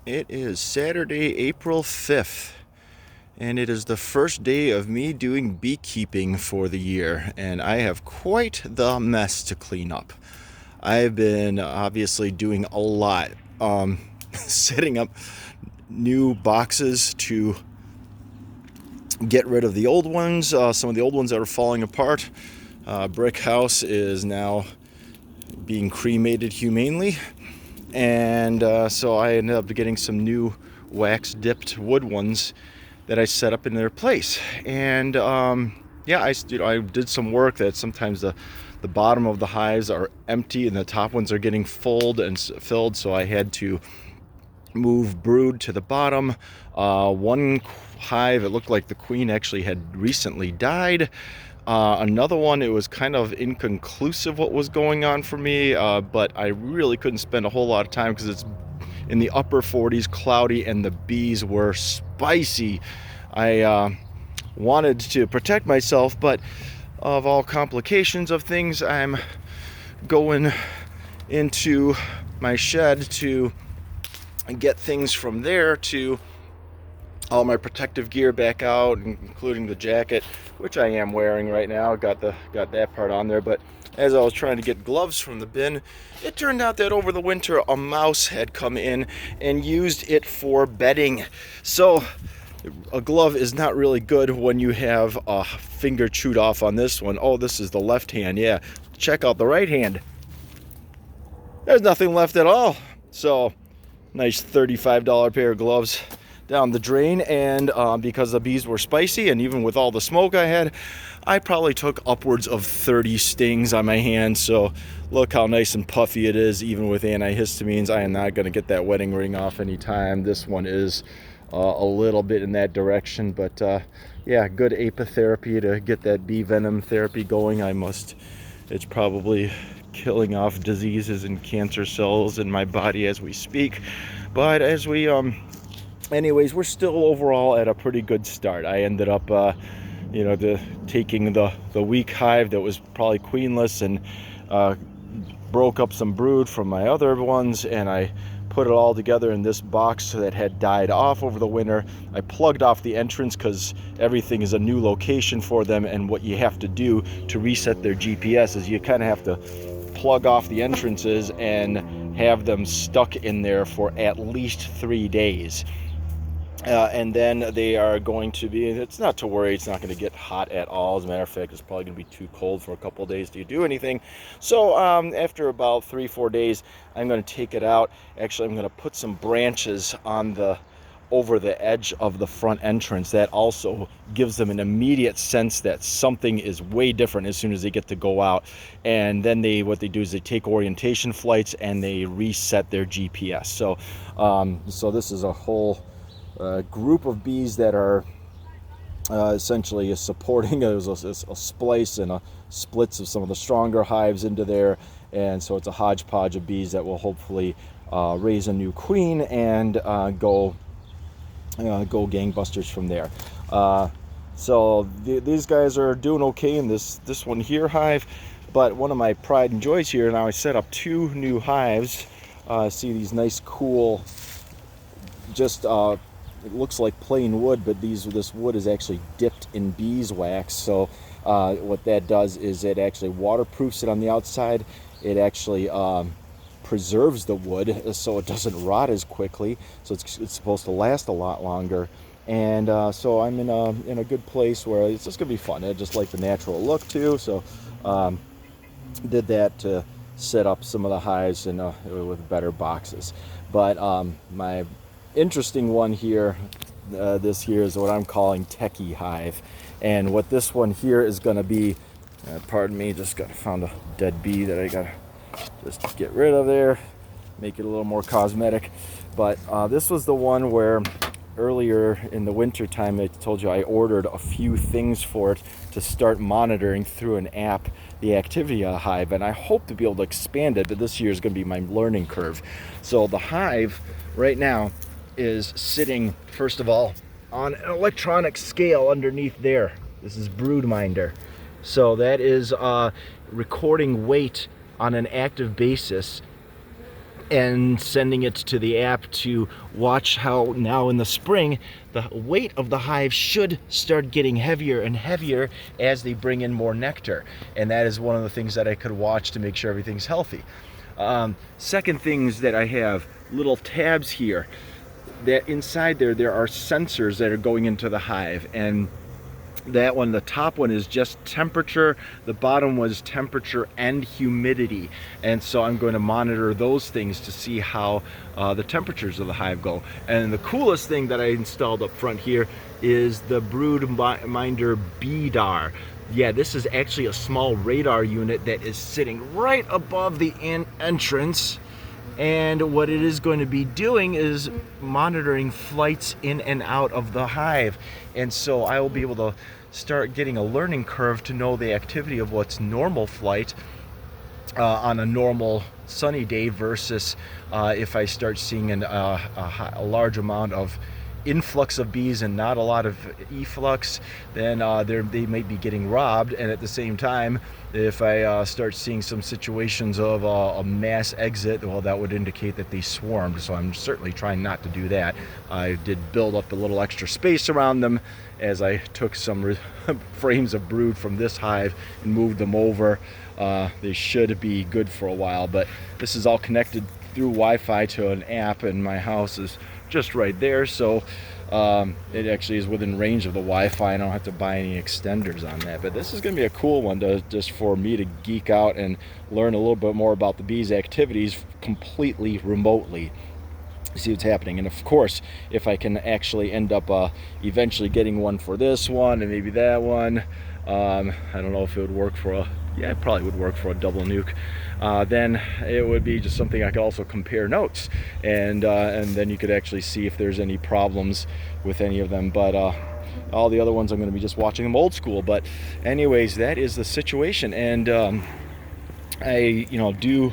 It is Saturday, April 5th, and it is the first day of me doing beekeeping for the year, and I have quite the mess to clean up. I've been obviously doing a lot, setting up new boxes to get rid of the old ones, some of the old ones that are falling apart. Brick house is now being cremated humanely. And so I ended up getting some new wax dipped wood ones that I set up in their place. And yeah, I did some work that sometimes the bottom of the hives are empty and the top ones are getting filled. So I had to move brood to the bottom. One hive, it looked like the queen actually had recently died. Another one, it was kind of inconclusive what was going on for me, but I really couldn't spend a whole lot of time because it's in the upper 40s, cloudy, and the bees were spicy. I wanted to protect myself, but of all complications of things, I'm going into my shed to get things from there to all my protective gear back out, including the jacket, which I am wearing right now. Got that part on there, but as I was trying to get gloves from the bin, it turned out that over the winter a mouse had come in and used it for bedding. So a glove is not really good when you have a finger chewed off on this one. Oh, this is the left hand. Yeah, check out the right hand. There's nothing left at all. So nice $35 pair of gloves down the drain. And because the bees were spicy, and even with all the smoke I had, I probably took upwards of 30 stings on my hand. So look how nice and puffy it is, even with antihistamines. I am not going to get that wedding ring off anytime. This one is a little bit in that direction, but yeah, good apitherapy to get that bee venom therapy going. It's probably killing off diseases and cancer cells in my body as we speak. But as we anyways, we're still overall at a pretty good start. I ended up taking the weak hive that was probably queenless and broke up some brood from my other ones, and I put it all together in this box that had died off over the winter. I plugged off the entrance because everything is a new location for them, and what you have to do to reset their GPS is you kind of have to plug off the entrances and have them stuck in there for at least 3 days. And then they are going to be, it's not to worry, it's not going to get hot at all. As a matter of fact, it's probably going to be too cold for a couple of days to do anything. So after about 3-4 days, I'm going to take it out. Actually, I'm going to put some branches on over the edge of the front entrance. That also gives them an immediate sense that something is way different as soon as they get to go out. And then what they do is they take orientation flights and they reset their GPS. So this is a whole group of bees that are essentially supporting a splice and a splits of some of the stronger hives into there, and so it's a hodgepodge of bees that will hopefully raise a new queen and go gangbusters from there. So these guys are doing okay in this one here hive, but one of my pride and joys here, now I set up 2 new hives. See these nice cool, just it looks like plain wood, but this wood is actually dipped in beeswax. So what that does is it actually waterproofs it on the outside. It actually preserves the wood so it doesn't rot as quickly. So it's supposed to last a lot longer. And so I'm in a good place where it's just gonna be fun. I just like the natural look too. So did that to set up some of the hives with better boxes. But my interesting one here, this here is what I'm calling Techie Hive, and what this one here is going to be, pardon me, just found a dead bee that I gotta just get rid of there, make it a little more cosmetic. But this was the one where earlier in the winter time I told you I ordered a few things for it to start monitoring through an app the activity of the hive, and I hope to be able to expand it, but this year is going to be my learning curve. So the hive right now is sitting, first of all, on an electronic scale underneath there. This is Broodminder. So that is recording weight on an active basis and sending it to the app to watch how now in the spring the weight of the hive should start getting heavier and heavier as they bring in more nectar. And that is one of the things that I could watch to make sure everything's healthy. Second things that I have, little tabs here, that inside there are sensors that are going into the hive, and that one, the top one is just temperature, the bottom was temperature and humidity, and so I'm going to monitor those things to see how the temperatures of the hive go. And the coolest thing that I installed up front here is the brood minder BDAR. Yeah, this is actually a small radar unit that is sitting right above the entrance, and what it is going to be doing is monitoring flights in and out of the hive. And so I will be able to start getting a learning curve to know the activity of what's normal flight on a normal sunny day versus if I start seeing a large amount of influx of bees and not a lot of efflux, then they might be getting robbed. And at the same time, if I start seeing some situations of a mass exit, well, that would indicate that they swarmed. So I'm certainly trying not to do that. I did build up a little extra space around them as I took some frames of brood from this hive and moved them over. They should be good for a while, but this is all connected through Wi-Fi to an app, and my house is just right there, so it actually is within range of the Wi-Fi. I don't have to buy any extenders on that. But this is going to be a cool one just for me to geek out and learn a little bit more about the bees' activities completely remotely. See what's happening. And of course, if I can actually end up eventually getting one for this one and maybe that one, I don't know if it would work for it probably would work for a double nuke. Then it would be just something I could also compare notes, and then you could actually see if there's any problems with any of them. But all the other ones, I'm going to be just watching them old school. But anyways, that is the situation. And I do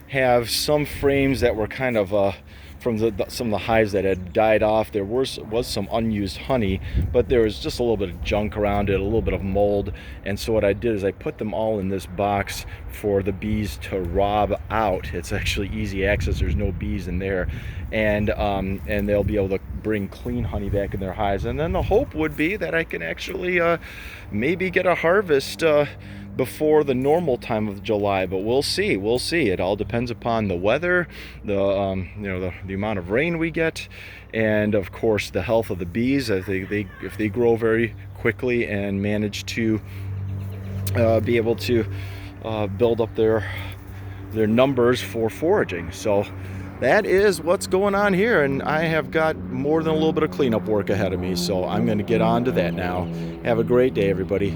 have some frames that were kind of from some of the hives that had died off. There was some unused honey, but there was just a little bit of junk around it, a little bit of mold. And so what I did is I put them all in this box for the bees to rob out. It's actually easy access. There's no bees in there, and they'll be able to bring clean honey back in their hives. And then the hope would be that I can actually maybe get a harvest before the normal time of July, but we'll see. It all depends upon the weather, the amount of rain we get, and of course the health of the bees. If they grow very quickly and manage to be able to build up their numbers for foraging. So that is what's going on here, and I have got more than a little bit of cleanup work ahead of me, so I'm going to get on to that now. Have a great day, everybody.